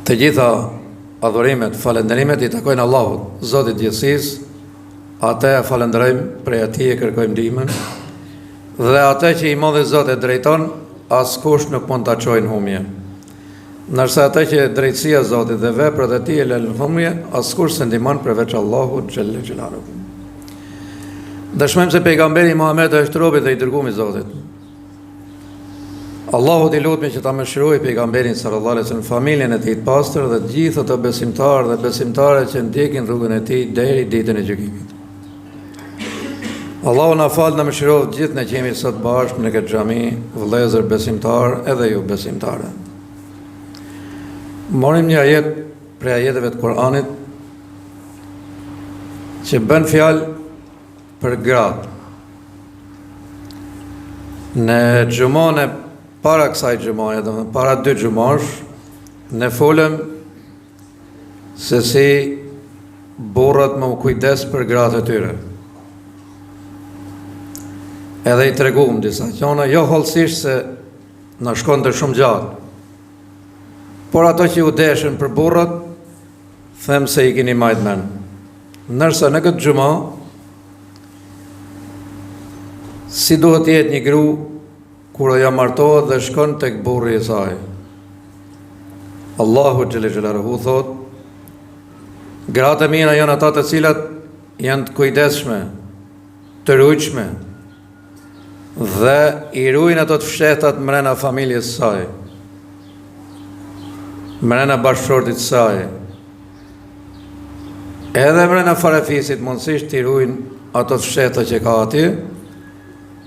Të gjitha adhurimet, falenderimet i takojnë Allahut, Zotit gjithësisë, atë e falenderojmë, prej atij e kërkojmë ndihmën, dhe atë që i modhi Zoti drejton, askush nuk mund ta çojë në humje. Ndërsa atë që drejtësia e Zotit dhe veprat e tij e lën në humje, askush s'e ndihmon përveç Allahut xhelle xhelaluhu. Dëshmojmë se pejgamberi Muhammed është robi dhe i dërguar i Zotit. Allahu t'i lutemi që ta mëshirojë pejgamberin sallallahu alaihi wasallam, familjen e tij të pastër dhe të gjithë ato besimtarë dhe besimtare që ndjekin rrugën e tij deri ditën e gjykimit. Allahu na fal, na mëshiroj gjithë ne që jemi sot bashkë në këtë xhami, vëllezër besimtar edhe ju besimtare. Morim një ajet prej ajeteve të Kuranit që bën fjalë për gratë. Në xhumën e para kësaj xhumaje, domethënë para 2 xhumash, ne folëm se si burrat më u kujdes për gratë e tyre. Edhe i treguam disa gjëra, jo hollësisht se na shkon të shumë gjatë. Por ato që u deshën për burrat, them se i keni marrë mend. Ndërsa në këtë xhumë si duhet të jetë një grua kur ajo martohet dhe shkon tek burri i saj. Allahu xhelle xhelaluhu thot: gratë e mira janë ata të cilat janë të kujdesshme, të rujtshme dhe i ruajnë ato të fshehtat mrena familjes së saj, mrena bashkëshortit saj, edhe mrena farafisit mundësisht i ruajnë ato të fshehta që ka atje,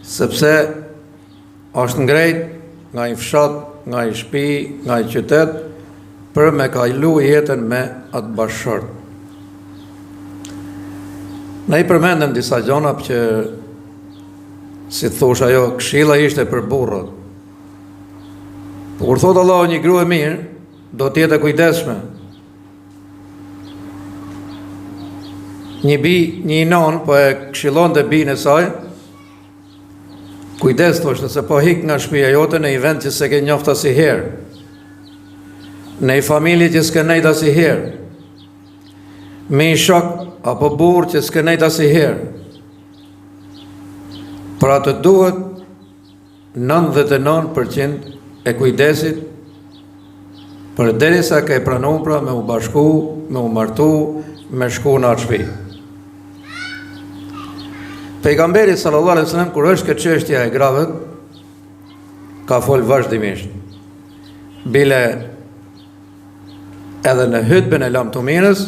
sepse është ngrejt nga i fshat, nga i shtëpi, nga i qytet, për me kalu jetën me atë bashkëshort. Ne i përmendëm disa gjona që, si thosh ajo, këshilla ishte për burrat. Por kur thot Allahu një grua e mirë, do të jetë e kujdesshme. Një non po e këshillonte bijën e saj, kujdes, thoshte, se po hik nga shtëpia jote në një vend që s'e ke njoft asnjëherë, në një familje që s'ke nejt asnjëherë, me një shok apo burr që s'ke nejt asnjëherë. Pra të duhet 99% e kujdesit për derisa ka e pranuar pra me u bashku, me u martu, me shku në atë shtëpi. Pejgamberi sallallahu alaihi wasallam kur është këtë çështja e grave, ka fol vazhdimisht. Bile edhe në hutbën e lamtumirës,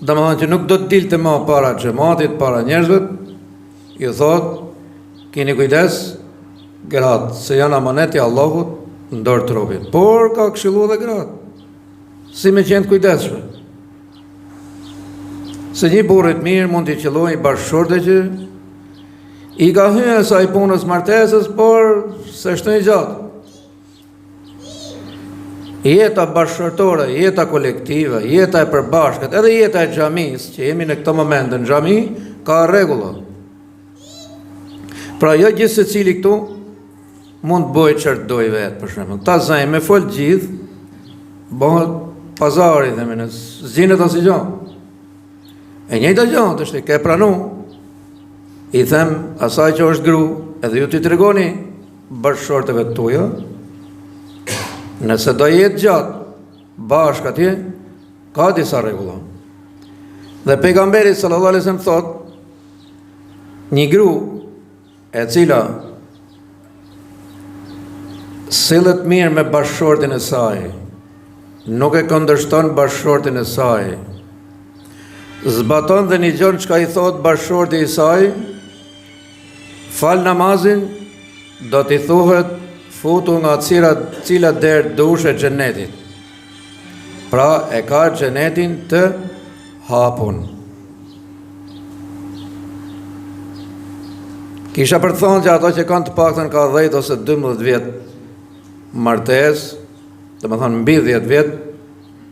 domethënë që nuk do të dilte më para xhamatit, para njerëzve, i thot: keni kujdes, gratë, se janë amanet i Allahut në dorë trupit. Por ka këshilluar edhe gratë, si me qenë të kujdesshme. Se një burr i mirë mund t'i qellojë bashkëshorte që i ka hyrë asaj punës martesës, por se shtoj gjatë. Jeta bashkëshortore, jeta kolektive, jeta e përbashkët, edhe jeta e xhamisë, që jemi në këtë moment në xhami, ka rregulla. Pra jo gjithë secili këtu mund të bëjë çfarë doj vetë, për shembull. Ta zajmë me fol gjithë, bëhet pazari dhe me në zinet asnjë gjë. E njëjta gjë është ke pranu. I them asaj që është gru, edhe ju t'i tregoni bashkëshorteve të tuja, nëse do jetë gjatë bashkë atje, ka disa rregulla. Dhe pejgamberi sallallahu alaihi wasallam thot: një gru e cila sillet mirë me bashkëshortin e saj, nuk e kundërshton bashkëshortin e saj, zbaton dhe një gjë çka i thot bashkëshorti i saj, fal namazin, do t'i thuhet futu nga cila derë dush e xhenetit. Pra e ka xhenetin të hapun. Kisha për të thonë që ato që kanë të paktën ka 10 ose 12 vjet martesë, domethënë mbi 10 vjet,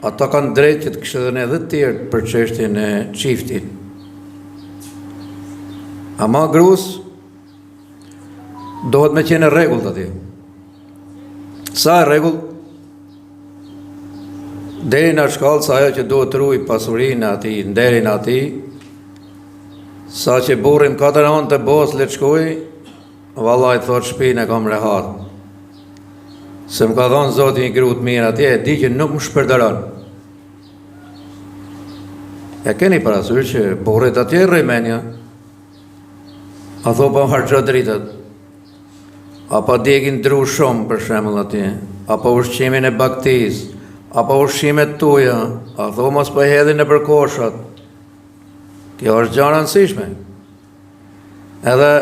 ata kanë drejt që të kishte edhe të tjerë për çështjen e çiftit. Ama grus dohet me qenë rregull atje. Sa e rregull? deri në shkallë sa ajo që duhet të ruaj pasurinë ati, nderin ati, sa që burrim 4 anë të bos le të shkoj, vallaj thot shpinë e kam rehat. Se më ka thonë Zoti një grup mirë atje, e di që nuk më shpërdoron. E keni parasysh që burrit atje rrimenja, a tho po harxho dritët, apo djegin dru shumë për shembull atje, apo ushqimin e baktis, apo ushqimet tuja, a tho mos po hedhin në përkoshat. Kjo është gjë e rëndësishme. Edhe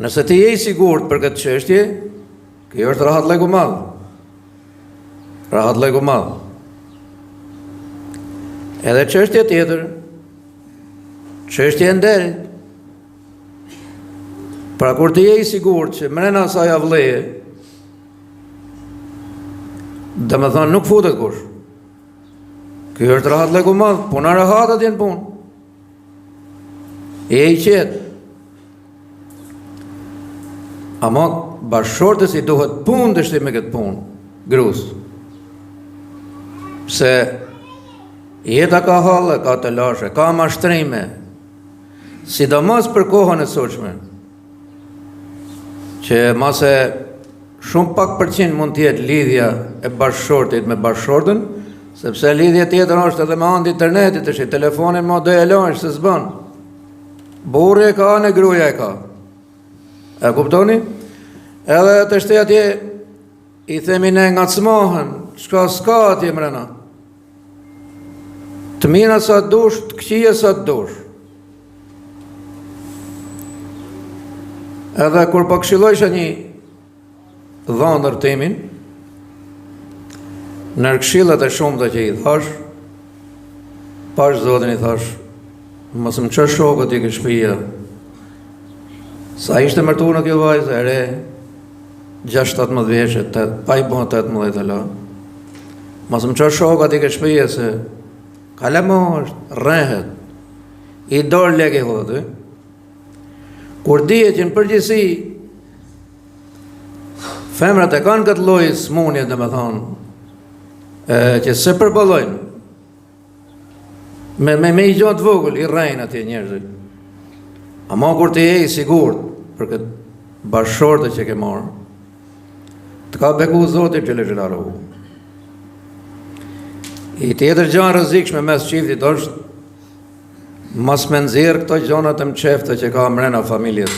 nëse ti je i sigurt për këtë çështje, kjo është rahat legu madh. Rahat legu madh. Edhe çështje tjetër, çështje e nderit. Pra kur ti je i sigurt që mrena asaj avlleje, dhe me thonë nuk futet kush. Kjo është rahat legu madh, puna rahat atje në punë. E i qetë. Ama bashkëshortës i duhet punë të shtim me këtë punë, grus. Se jeta ka hallë, ka të lashe, ka mashtrime, sidomos për kohën e sotshme, që mase shumë pak përqind mund tjetë lidhja e bashkëshortit me bashkëshortën, sepse lidhja tjetër është edhe me anë internetit, është i telefonin ma do e lojsh se s'bën. Burri e ka, në gruaja e ka. E kuptoni? Edhe të shte atje i themi ne ngacmohen, çka s'ka atje mrena. Të mira sa të dush, të këqija sa të dush. Edhe kur po këshillojsha një dhëndër timin, nër këshillat e shumta që i thash, pash Zotin i thash, mos më çoj shokët i ke shtëpia. Sa ishte mërtuar në kjo vajzë e re, 6-17 vjeçë, pa i bën 18 la. Mos më çoj shokët i ke shtëpia se kalamo është rrehet. I dor lekë hodë. Kur dihet që në përgjithësi femrat e kanë këtë lloj smundje, domethënë, që se përballojnë. Me i gjatë vogël, i rrejnë atje njerëzit. Ama kur të je i sigurt për këtë bashkëshortë që ke marrë, të ka beku Zoti xhel xhelaluhu. I tjetër gjë e rrezikshme mes çiftit është mos me nxjerr këto gjëra të mçefta që ka mrena familjes,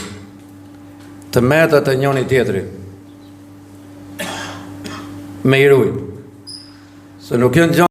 të meta të njëri tjetrit. Me i rujt. Se nuk janë gjë